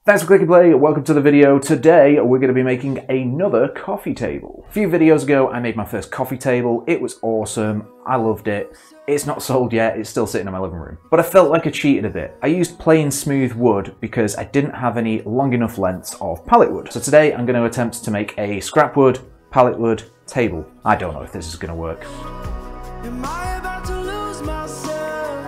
Thanks for clicking play, welcome to the video. Today we're going to be making another coffee table. A few videos ago I made my first coffee table. It was awesome, I loved it. It's not sold yet, it's still sitting in my living room. But I felt like I cheated a bit. I used plain smooth wood because I didn't have any long enough lengths of palletwood. So today I'm going to attempt to make a scrapwood, palletwood table. I don't know if this is going to work. Am I about to lose myself?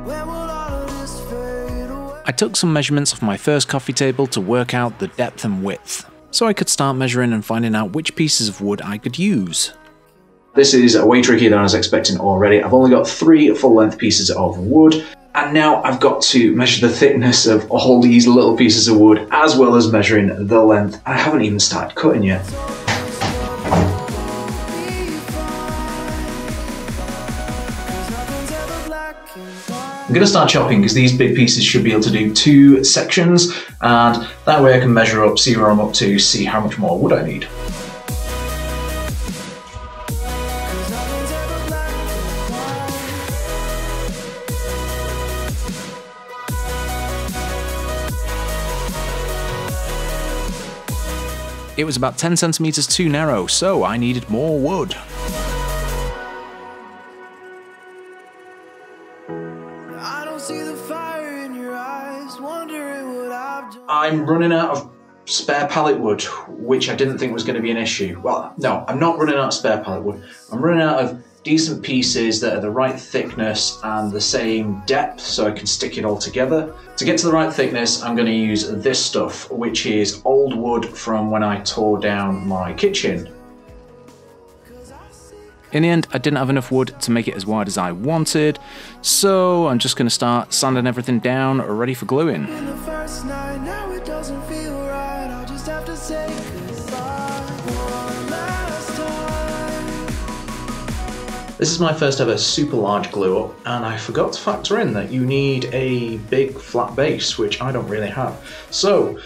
Where will all of this fade away? I took some measurements of my first coffee table to work out the depth and width, so I could start measuring and finding out which pieces of wood I could use. This is way trickier than I was expecting already. I've only got 3 full-length pieces of wood, and now I've got to measure the thickness of all these little pieces of wood, as well as measuring the length. I haven't even started cutting yet. I'm going to start chopping because these big pieces should be able to do 2 sections, and that way I can measure up, see where I'm up to, see how much more wood I need. It was about 10 centimeters too narrow, so I needed more wood. I don't see the fire in your eyes, wondering what I've done. I'm running out of spare pallet wood, which I didn't think was going to be an issue. Well, no, I'm not running out of spare pallet wood. I'm running out of decent pieces that are the right thickness and the same depth so I can stick it all together. To get to the right thickness, I'm going to use this stuff, which is old wood from when I tore down my kitchen. In the end, I didn't have enough wood to make it as wide as I wanted, so I'm just going to start sanding everything down, ready for gluing. In the first night, now it doesn't feel right. I'll just have to say goodbye one last time. This is my first ever super large glue up, and I forgot to factor in that you need a big flat base, which I don't really have. So,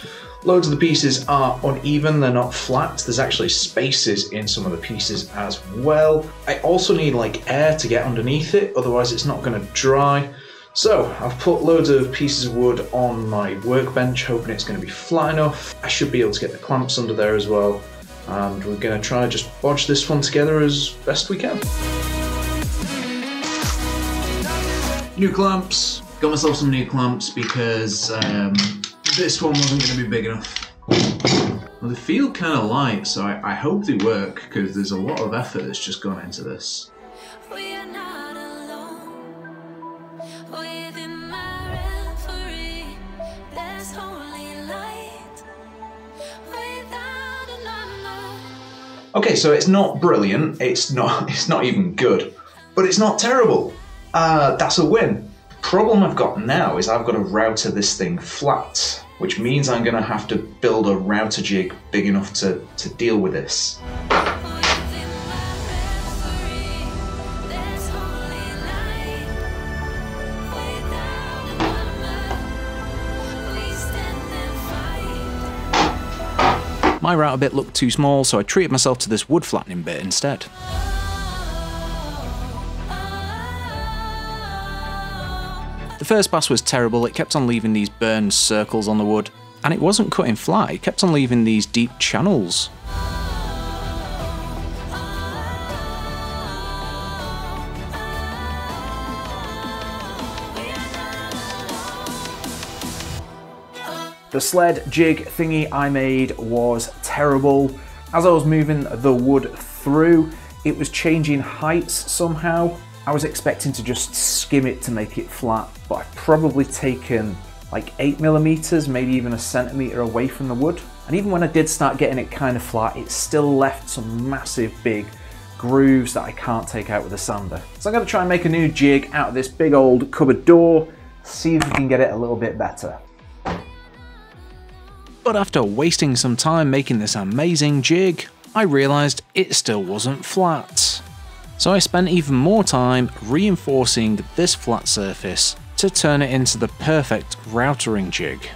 loads of the pieces are uneven, they're not flat. There's actually spaces in some of the pieces as well. I also need like air to get underneath it, otherwise it's not going to dry. So I've put loads of pieces of wood on my workbench, hoping it's going to be flat enough. I should be able to get the clamps under there as well. And we're going to try just bodge this one together as best we can. New clamps. Got myself some new clamps because this one wasn't going to be big enough. Well, they feel kind of light, so I hope they work because there's a lot of effort that's just gone into this. We are not alone. Within my reverie, there's holy light. Without a number. Okay, so it's not brilliant. It's not even good, but it's not terrible. That's a win. Problem I've got now is I've got to router this thing flat, which means I'm going to have to build a router jig big enough to deal with this. Within my reverie, there's holy light. Without a number, we stand and fight. My router bit looked too small, so I treated myself to this wood flattening bit instead. The first pass was terrible. It kept on leaving these burned circles on the wood, and it wasn't cutting flat, it kept on leaving these deep channels. The sled jig thingy I made was terrible. As I was moving the wood through, it was changing heights somehow. I was expecting to just skim it to make it flat, but I've probably taken like 8mm, maybe even a centimetre away from the wood. And even when I did start getting it kind of flat, it still left some massive big grooves that I can't take out with a sander. So I'm going to try and make a new jig out of this big old cupboard door, see if we can get it a little bit better. But after wasting some time making this amazing jig, I realised it still wasn't flat. So I spent even more time reinforcing this flat surface to turn it into the perfect routering jig.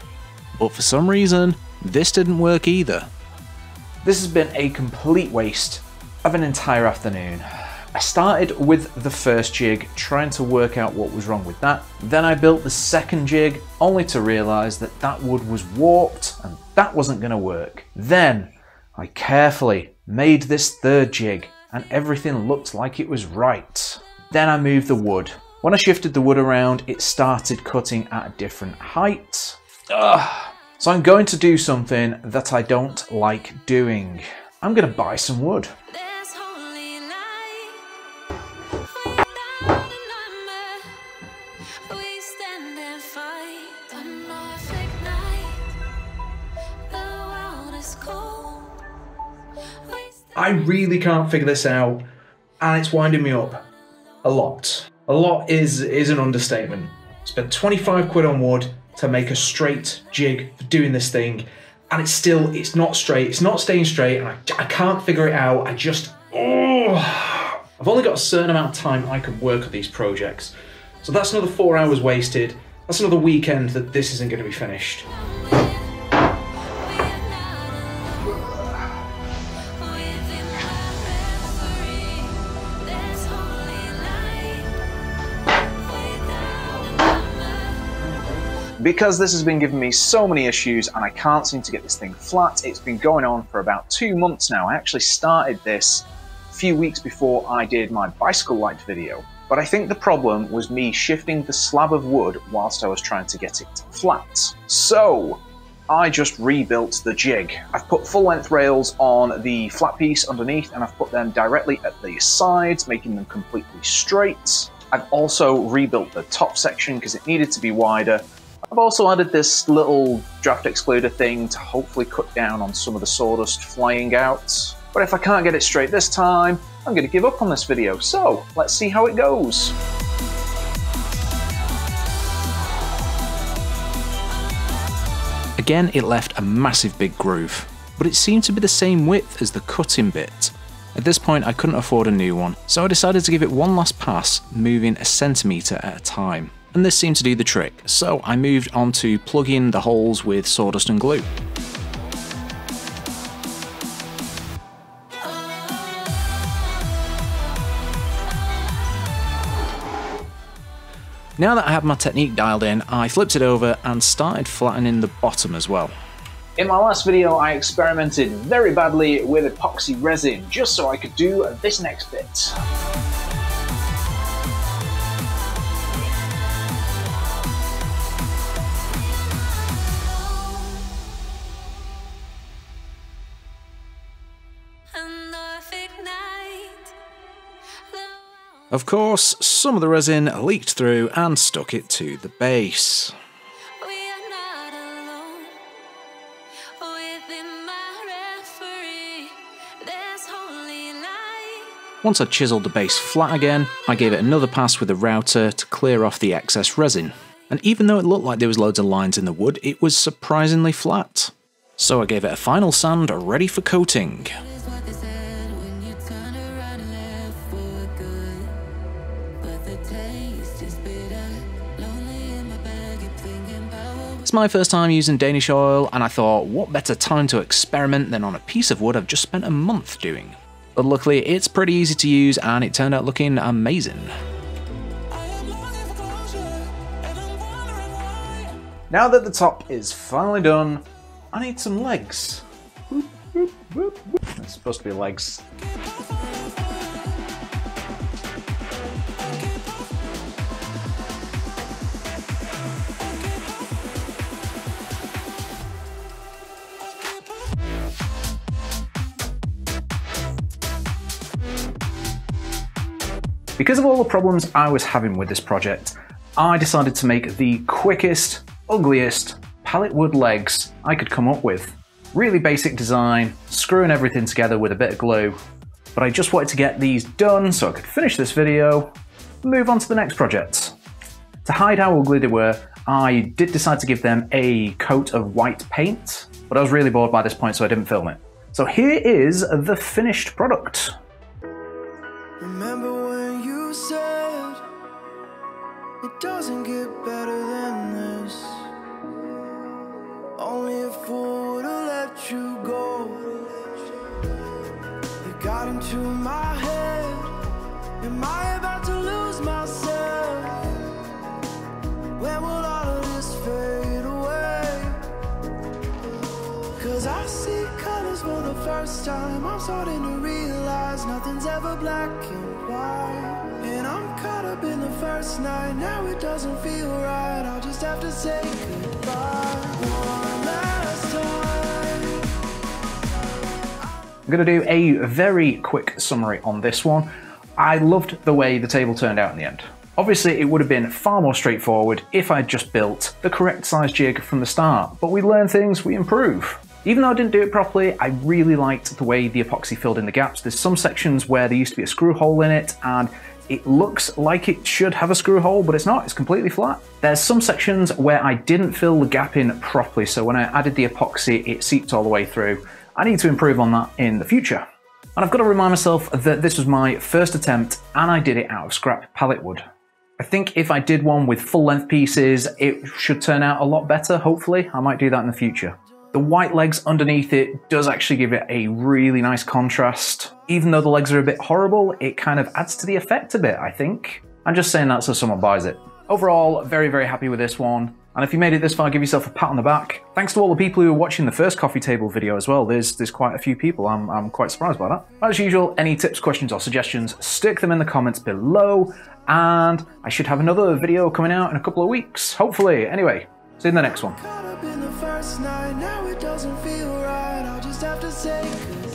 But for some reason, this didn't work either. This has been a complete waste of an entire afternoon. I started with the first jig, trying to work out what was wrong with that. Then I built the second jig, only to realise that that wood was warped and that wasn't going to work. Then I carefully made this third jig and everything looked like it was right. Then I moved the wood. When I shifted the wood around, it started cutting at a different height. Ugh. So I'm going to do something that I don't like doing. I'm going to buy some wood. There's holy light without a number. We stand and fight. Don't know if ignite. The world is cold. I really can't figure this out, and it's winding me up a lot. A lot is an understatement. Spent 25 quid on wood to make a straight jig for doing this thing, and it's not straight, it's not staying straight, and I can't figure it out. I've only got a certain amount of time I can work on these projects, so that's another 4 hours wasted. That's another weekend that this isn't going to be finished. Because this has been giving me so many issues and I can't seem to get this thing flat, it's been going on for about 2 months now. I actually started this a few weeks before I did my bicycle light video. But I think the problem was me shifting the slab of wood whilst I was trying to get it flat. So I just rebuilt the jig. I've put full length rails on the flat piece underneath and I've put them directly at the sides, making them completely straight. I've also rebuilt the top section because it needed to be wider. I've also added this little draft excluder thing to hopefully cut down on some of the sawdust flying out. But if I can't get it straight this time, I'm going to give up on this video, so let's see how it goes. Again, it left a massive big groove, but it seemed to be the same width as the cutting bit. At this point I couldn't afford a new one, so I decided to give it one last pass, moving a centimetre at a time. And this seemed to do the trick, so I moved on to plugging the holes with sawdust and glue. Now that I had my technique dialed in, I flipped it over and started flattening the bottom as well. In my last video I experimented very badly with epoxy resin just so I could do this next bit. Of course, some of the resin leaked through and stuck it to the base. Once I'd chiselled the base flat again, I gave it another pass with a router to clear off the excess resin. And even though it looked like there was loads of lines in the wood, it was surprisingly flat. So I gave it a final sand ready for coating. It's my first time using Danish oil, and I thought, what better time to experiment than on a piece of wood I've just spent a month doing. But luckily it's pretty easy to use and it turned out looking amazing. Now that the top is finally done, I need some legs. It's supposed to be legs. Because of all the problems I was having with this project, I decided to make the quickest, ugliest pallet wood legs I could come up with. Really basic design, screwing everything together with a bit of glue, but I just wanted to get these done so I could finish this video and move on to the next project. To hide how ugly they were, I did decide to give them a coat of white paint, but I was really bored by this point so I didn't film it. So here is the finished product. Remember when you said it doesn't get better than this? Only a fool would have let you go. You got into my head Cause I see colors for the first time. I'm starting to realize nothing's ever black and white. And I'm caught up in the first night. Now it doesn't feel right. I'll just have to say goodbye one last time. I'm going to do a very quick summary on this one. I loved the way the table turned out in the end. Obviously, it would have been far more straightforward if I'd just built the correct size jig from the start, but we learn things, we improve. Even though I didn't do it properly, I really liked the way the epoxy filled in the gaps. There's some sections where there used to be a screw hole in it, and it looks like it should have a screw hole, but it's not, it's completely flat. There's some sections where I didn't fill the gap in properly, so when I added the epoxy, it seeped all the way through. I need to improve on that in the future. And I've got to remind myself that this was my first attempt, and I did it out of scrap pallet wood. I think if I did one with full length pieces, it should turn out a lot better, hopefully. I might do that in the future. The white legs underneath it does actually give it a really nice contrast. Even though the legs are a bit horrible, it kind of adds to the effect a bit, I think. I'm just saying that so someone buys it. Overall, very, very happy with this one. And if you made it this far, give yourself a pat on the back. Thanks to all the people who were watching the first coffee table video as well. There's quite a few people. I'm quite surprised by that. As usual, any tips, questions or suggestions, stick them in the comments below. And I should have another video coming out in a couple of weeks, hopefully. Anyway, see you in the next one. Caught up in the first night. Now it doesn't feel right. I'll just have to say goodbye.